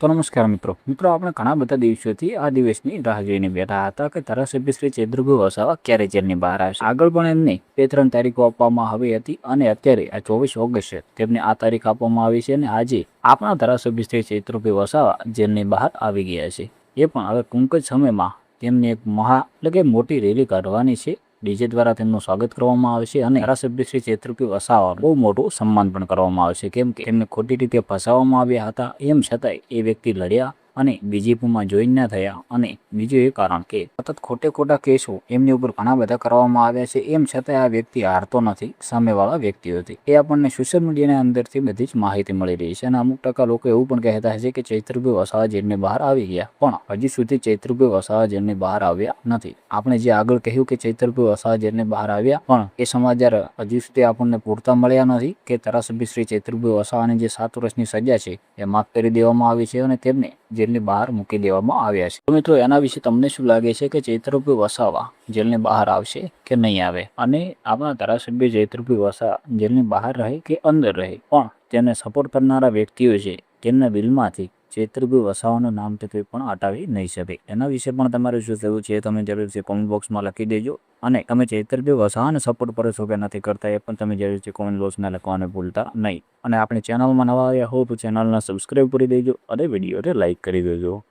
તો નમસ્કાર મિત્રો આપણે ઘણા બધા દિવસોથી આ દિવસની રાહ જોઈને બેઠા હતા કે ધારાસભ્ય શ્રી ચૈત્રભાઈ વસાવા ક્યારે જેલની બહાર આવશે। આગળ પણ એમને 2-3 તારીખો આપવામાં આવી હતી અને અત્યારે આ 24 ઓગસ્ટે તેમને આ તારીખ આપવામાં આવી છે અને આજે આપણા ધારાસભ્ય શ્રી ચૈત્રભાઈ વસાવા જેલની બહાર આવી ગયા છે। એ પણ હવે ટૂંક જ સમયમાં તેમની એક મોટી રેલી કાઢવાની છે। ડીજે દ્વારા તેમનું સ્વાગત કરવામાં આવશે અને ધારાસભ્ય શ્રી ચૈત્રભાઈ વસાવા બહુ મોટું સન્માન પણ કરવામાં આવશે, કેમ કે તેમને ખોટી રીતે ફસાવવામાં આવ્યા હતા। એમ છતાંય એ વ્યક્તિ લડ્યા અને બીજેપીમાં જોઈન ના થયા અને બીજું એ કારણ કે સતત ખોટા કેસો એમની ઉપર ઘણા બધા કરવામાં આવ્યા છે। એમ છતાંય આ વ્યક્તિ હારતો નથી સામેવાળા વ્યક્તિઓથી। એ આપણને સોશિયલ મીડિયાના અંદરથી બધી જ માહિતી મળી રહી છે અને અમુક ટકા લોકો એવું પણ કહેતા હશે કે ચૈત્રભાઈ વસાવા જેલની બહાર આવી ગયા, પણ હજી સુધી ચૈત્રભાઈ વસાવા જેલની બહાર આવ્યા નથી। આપણે જે આગળ કહ્યું કે ચૈત્રભાઈ વસાવા જેલની બહાર આવ્યા, પણ એ સમાચાર હજી સુધી આપણને પૂરતા મળ્યા નથી કે ધારાસભ્ય શ્રી ચૈત્રભાઈ વસાવાની જે 7 વર્ષની સજા છે એ માફ કરી દેવામાં આવી છે અને તેમને જેલની બહાર મૂકી દેવામાં આવ્યા છે। તો મિત્રો, એના વિશે તમને શું લાગે છે કે ચૈત્રભાઈ વસાવા જેલની બહાર આવશે કે નહીં આવે, અને આપણા ધારાસભ્ય ચૈત્રભાઈ વસાવા જેલની બહાર રહે કે અંદર રહે, પણ તેને સપોર્ટ કરનારા વ્યક્તિઓ છે તેમના બિલમાંથી ચૈત્રભાઈ વસાવાનું નામ તો કોઈ પણ હટાવી નહીં શકે। એના વિશે પણ તમારે શું કહેવું છે તમે જરૂરથી કોમેન્ટ બોક્સમાં લખી દેજો અને તમે ચૈત્રભાઈ વસાવાને સપોર્ટ કરો છો કે નથી કરતા એ પણ તમે જરૂરથી કોમેન્ટ બોક્સમાં લખવાનું ભૂલતા નહીં। અને આપણી ચેનલમાં નવા આવ્યા હો તો ચેનલને સબસ્ક્રાઈબ કરી દેજો અને વિડીયોને લાઇક કરી દેજો।